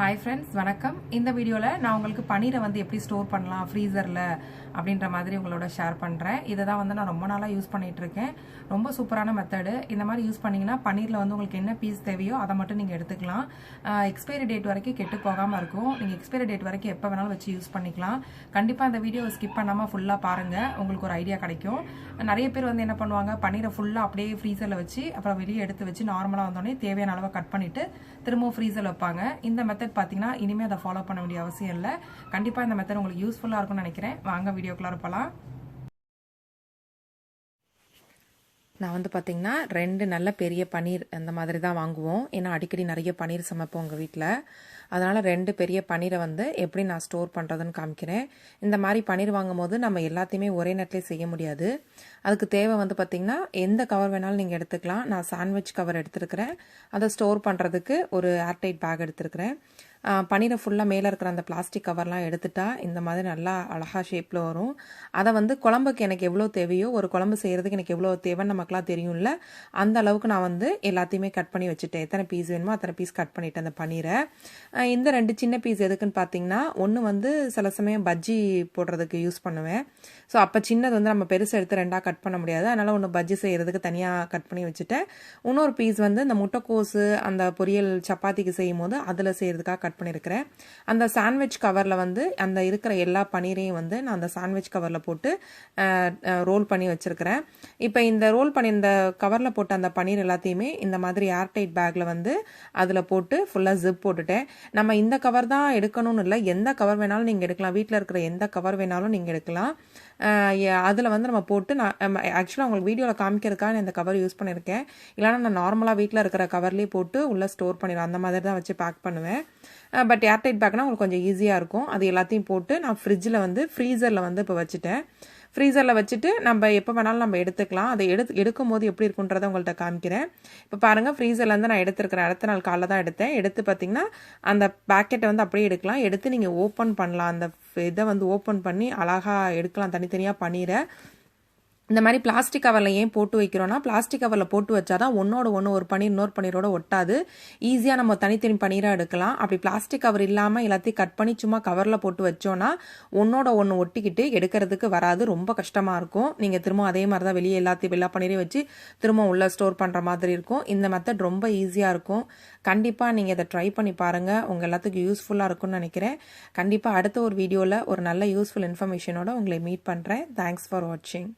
Hi friends, வணக்கம். இந்த வீடியோல நான் உங்களுக்கு பனீரை வந்து எப்படி ஸ்டோர் பண்ணலாம் ஃப்ரீசர்ல அப்படின்ற மாதிரி உங்களோட ஷேர் பண்றேன். இத தான் வந்து நான் ரொம்ப நாளா யூஸ் பண்ணிட்டு இருக்கேன். ரொம்ப சூப்பரான மெத்தட். இந்த மாதிரி யூஸ் பண்ணீங்கன்னா பனீர்ல வந்து உங்களுக்கு என்ன பீஸ் தேவையோ அதை மட்டும் நீங்க எடுத்துக்கலாம். எக்ஸ்பைரி டேட் வரைக்கும் கெட்டு போகாம இருக்கும். நீங்க எக்ஸ்பைரி டேட் வரைக்கும் எப்ப வேணாலும் வச்சு யூஸ் பண்ணிக்கலாம். கண்டிப்பா இந்த வீடியோவை ஸ்கிப் பண்ணாம ஃபுல்லா பாருங்க. உங்களுக்கு ஒரு ஐடியா கிடைக்கும். நிறைய பேர் வந்து என்ன பண்ணுவாங்க, பனீரை ஃபுல்லா அப்படியே ஃப்ரீசர்ல வச்சு அப்புறம் வெளியே எடுத்து வச்சு நார்மலா வந்தோடனே தேவையான அளவை கட் பண்ணிட்டு திரும்ப ஃப்ரீசர்ல வைப்பாங்க. இந்த மெத்தட் பாத்தீங்கன்னா இனிமே அதை ஃபாலோ பண்ண வேண்டிய அவசியம் இல்லை. கண்டிப்பா இந்த மெத்தட் உங்களுக்கு யூஸ்ஃபுல்லா இருக்கும்னு நினைக்கிறேன். வாங்க வீடியோக்குள்ளார போலாம். நான் வந்து பார்த்தீங்கன்னா 2 நல்ல பெரிய பனீர் அந்த மாதிரி தான் வாங்குவோம். ஏன்னா அடிக்கடி நிறைய பனீர் சமைப்போம் உங்கள் வீட்டில். அதனால் 2 பெரிய பனீரை வந்து எப்படி நான் ஸ்டோர் பண்ணுறதுன்னு காமிக்கிறேன். இந்த மாதிரி பனீர் வாங்கும் போது நம்ம எல்லாத்தையுமே ஒரே நேரத்திலே செய்ய முடியாது. அதுக்கு தேவை வந்து பார்த்திங்கன்னா எந்த கவர் வேணாலும் நீங்கள் எடுத்துக்கலாம். நான் சாண்ட்விச் கவர் எடுத்துருக்கிறேன். அதை ஸ்டோர் பண்ணுறதுக்கு ஒரு ஏர்டைட் பேக் எடுத்துருக்கிறேன். பனீரை ஃபுல்லாக மேலே இருக்கிற அந்த பிளாஸ்டிக் கவர்லாம் எடுத்துட்டா இந்த மாதிரி நல்லா அழகாக ஷேப்பில் வரும். அதை வந்து குழம்புக்கு எனக்கு எவ்வளோ தேவையோ, ஒரு குழம்பு செய்கிறதுக்கு எனக்கு எவ்வளோ தேவைன்னு நமக்குலாம் தெரியும்ல, அந்த அளவுக்கு நான் வந்து எல்லாத்தையுமே கட் பண்ணி வச்சுட்டேன். எத்தனை பீஸ் வேணுமோ அத்தனை பீஸ் கட் பண்ணிட்டேன் அந்த பனீரை. இந்த 2 சின்ன பீஸ் எதுக்குன்னு பார்த்தீங்கன்னா, ஒன்று வந்து சில சமயம் பஜ்ஜி போடுறதுக்கு யூஸ் பண்ணுவேன். ஸோ அப்போ சின்னது வந்து நம்ம பெருசு எடுத்து 2ஆக கட் பண்ண முடியாது. அதனால் ஒன்று பஜ்ஜி செய்கிறதுக்கு தனியாக கட் பண்ணி வச்சுட்டேன். இன்னொரு பீஸ் வந்து இந்த முட்டைக்கோசு அந்த பொரியல் சப்பாத்திக்கு செய்யும் போது அதில் செய்கிறதுக்காக கட் பண்ணியிருக்கிறேன். அந்த சாண்ட்விச் கவரில் வந்து அந்த இருக்கிற எல்லா பனீரையும் வந்து நான் அந்த சாண்ட்விச் கவரில் போட்டு ரோல் பண்ணி வச்சுருக்கிறேன். இப்போ இந்த ரோல் பண்ணி இந்த கவரில் போட்ட அந்த பனீர் எல்லாத்தையுமே இந்த மாதிரி ஏர்டைட் பேக்கில் வந்து அதில் போட்டு ஃபுல்லாக ஜிப் போட்டுட்டேன். நம்ம இந்த கவர் தான் எடுக்கணும்னு இல்லை, எந்த கவர் வேணாலும் நீங்கள் எடுக்கலாம். வீட்டில் இருக்கிற எந்த கவர் வேணாலும் நீங்கள் எடுக்கலாம். அதில் வந்து நம்ம போட்டு நான் ஆக்சுவலாக உங்களுக்கு வீடியோவில் காமிக்கிறதுக்காக நான் இந்த கவர் யூஸ் பண்ணியிருக்கேன். இல்லைனா நான் நார்மலாக வீட்டில் இருக்கிற கவர்லேயே போட்டு உள்ளே ஸ்டோர் பண்ணிடுவேன். அந்த மாதிரி தான் வச்சு பேக் பண்ணுவேன். பட் ஏர்டைட் பேக்னா உங்களுக்கு கொஞ்சம் ஈஸியாக இருக்கும். அது எல்லாத்தையும் போட்டு நான் ஃப்ரீசரில் வந்து இப்போ வச்சுட்டேன். ஃப்ரீசரில் வச்சுட்டு நம்ம எப்போ வேணாலும் நம்ம எடுத்துக்கலாம். அதை எடுக்கும் போது எப்படி இருக்குன்றதை உங்கள்கிட்ட காமிக்கிறேன். இப்போ பாருங்கள், ஃப்ரீசர்லேருந்து நான் எடுத்துருக்கிறேன். அடுத்த நாள் காலைல தான் எடுத்தேன். எடுத்து பார்த்தீங்கன்னா அந்த பேக்கெட்டை வந்து அப்படியே எடுக்கலாம். எடுத்து நீங்கள் ஓப்பன் பண்ணலாம். அந்த இதை வந்து ஓப்பன் பண்ணி அழகாக எடுக்கலாம் தனித்தனியாக பனீரை. இந்த மாதிரி பிளாஸ்டிக் கவரில் ஏன் போட்டு வைக்கிறோன்னா, பிளாஸ்டிக் கவரில் போட்டு வச்சாதான் ஒன்னோட ஒன்று ஒரு பனீர் இன்னொரு பனீரோட ஒட்டாது. ஈஸியாக நம்ம தனித்தனி பனீராக எடுக்கலாம். அப்படி பிளாஸ்டிக் கவர் இல்லாமல் எல்லாத்தையும் கட் பண்ணி சும்மா கவரில் போட்டு வச்சோன்னா ஒன்னோட ஒன்று ஒட்டிக்கிட்டு எடுக்கிறதுக்கு வராது. ரொம்ப கஷ்டமாக இருக்கும். நீங்கள் திரும்ப அதே மாதிரி தான் வெளியே எல்லா பனீரையும் வச்சு திரும்ப உள்ளே ஸ்டோர் பண்ணுற மாதிரி இருக்கும். இந்த மெத்தட் ரொம்ப ஈஸியாக இருக்கும். கண்டிப்பாக நீங்கள் இதை ட்ரை பண்ணி பாருங்கள். உங்கள் எல்லாத்துக்கும் யூஸ்ஃபுல்லாக இருக்கும்னு நினைக்கிறேன். கண்டிப்பாக அடுத்த ஒரு வீடியோவில் ஒரு நல்ல யூஸ்ஃபுல் இன்ஃபர்மேஷனோட உங்களை மீட் பண்ணுறேன். தேங்க்ஸ் ஃபார் வாட்சிங்.